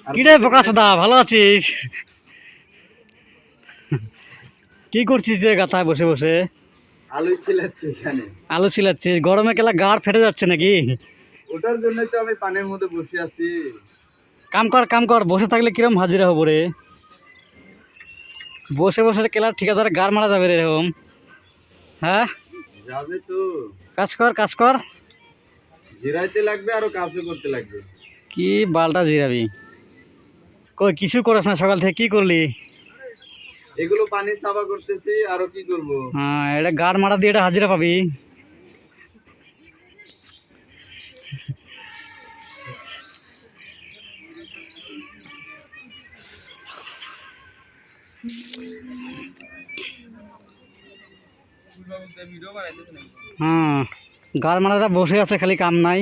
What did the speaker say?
কিরে প্রকাশদা, ভালো আছিস? কি করছিস যে গাথায় বসে বসে? আলু ছিলাচ্ছি এখানে। আলু ছিলাচ্ছিস? গরমে কেলা গাড় ফেটে যাচ্ছে নাকি? ওটার জন্যই তো আমি পানির মধ্যে বসে আছি। কাম কর কাম কর, বসে থাকলে কিরম হাজিরা হবো রে? বসে বসে কেলা ঠিকাদারে গাড় মারা যাবে রে এরকম। হ্যাঁ, যাবে তো। কাজ কর কাজ কর। জিরাইতে লাগবে আরো কাজও করতে লাগবে। কি বালটা জিরাবি? কই কিছু করিস না, সকাল থেকে কি করলি? এগুলো পানি সাফা করতেছি, আরো কি করব। হ্যাঁ, এটা গাড় মারা দিয়ে এটা হাজিরা পাবি। হ্যাঁ, গাড় মারাটা বসে আছে, খালি কাম নাই।